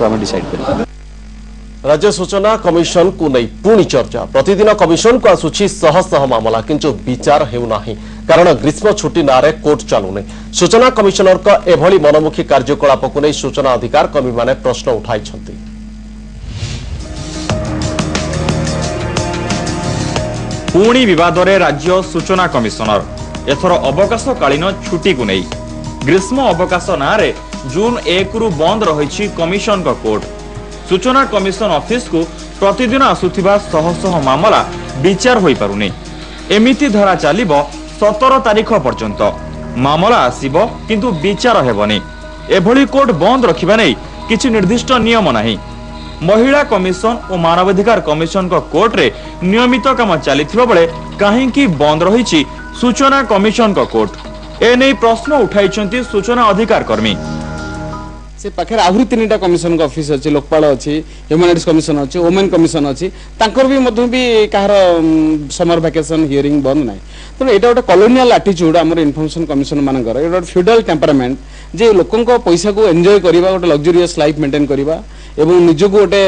आम डिसाइड कर। राज्य सूचना कमिशन को नहीं पुणी चर्चा प्रतिदिन कमिशन को आसुची शह शह मामला किंतु विचार हेउना कारण ग्रीष्म छुट्टी नारे कोर्ट चलुनी सूचना कमिशनर का एभली मनमुखी कार्यकलाप को नहीं सूचना अधिकार कर्मी माने प्रश्न उठाई पुणी विवाद रे राज्य सूचना कमिशनर एथर अवकाशकालीन छुट्टी को नहीं ग्रीष्म अवकाश नारे जून 1 रु बंद रही कमिशन का कोर्ट सूचना कमिशन ऑफिस को प्रतिदिन आसुथिबा शह शह मामला विचार होई पारुनी एमिति धरा चलिबो 17 तारीख पर्यंत मामला आसीबो किंतु विचार हेबनी एभली कोर्ट बंद रखिबा नै किछि निर्दिष्ट नियम नाही महिला कमिशन और मानवाधिकार कमिशन को कोर्ट रे नियमित काम चलिथिबा बेले काहेकि बंद रहिछि सूचना कमिशन को कोर्ट एने प्रश्न उठाइछन्ति सूचना अधिकार कर्मी से पाखे आहरी 3टा कमिशन ऑफिस अच्छी लोकपाल अच्छी ह्यूमन राइट्स कमिशन अच्छी वोमेन कमिशन अच्छी भी कहार समर वैकेशन हियरिंग बंद ना तेणु यहाँ गोटे कॉलोनियल एटीट्यूड आम इनफॉरमेशन कमिशन मानकर ये गोटे फ्यूडल टेम्परामेंट जे लोकों पैसा को एंजॉय करवा गोटे लग्जरियस लाइफ मेंटेन करवा एवं निजक गोटे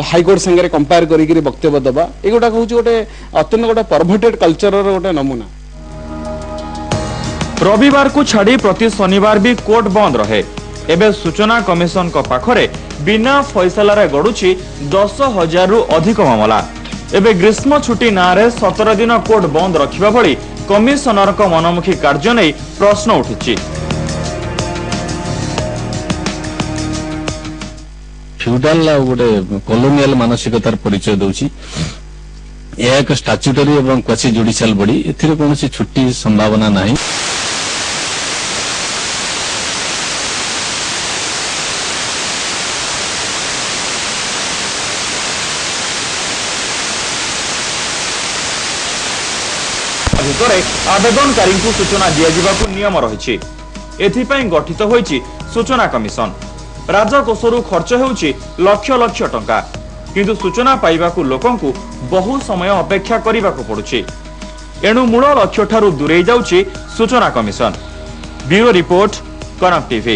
हाईकोर्ट संगे कंपेयर करी वक्तव्य दबा एगुटा हूँ गोटे अत्यंत गोटे परभर्टेड कल्चर गोटे नमूना रविवार को छाड़ी प्रति शनिवार भी कोर्ट बंद रहे एबे सूचना कमिशन को पाखरे बिना फैसला रे गडुची 10,000 रु अधिक मामला एबे ग्रीष्म छुट्टी नारे 17 दिन कोर्ट बंद रखिबा भली कमिशनर को मनमुखी कार्य नै प्रश्न उठिछि फ्यूडल गोटे कॉलोनियल मानसिकतार परिचय दउछि एक स्टैट्यूटरी एवं क्वासी जुडिशियल बॉडी एथिरे कोनोसी छुट्टी संभावना नाही आवेदनकारी को सूचना दिया नियम रही गठित होईची सूचना कमिशन राजकोषरु खर्च होउची लक्ष लक्ष टंका किंतु सूचना पाइबाकू लोकंकू बहु समय अपेक्षा करिबाकू पड़ुची एणु मूल लक्ष्य ठारू दूरेई जाउची सूचना कमिशन ब्यूरो रिपोर्ट कनक टीवी।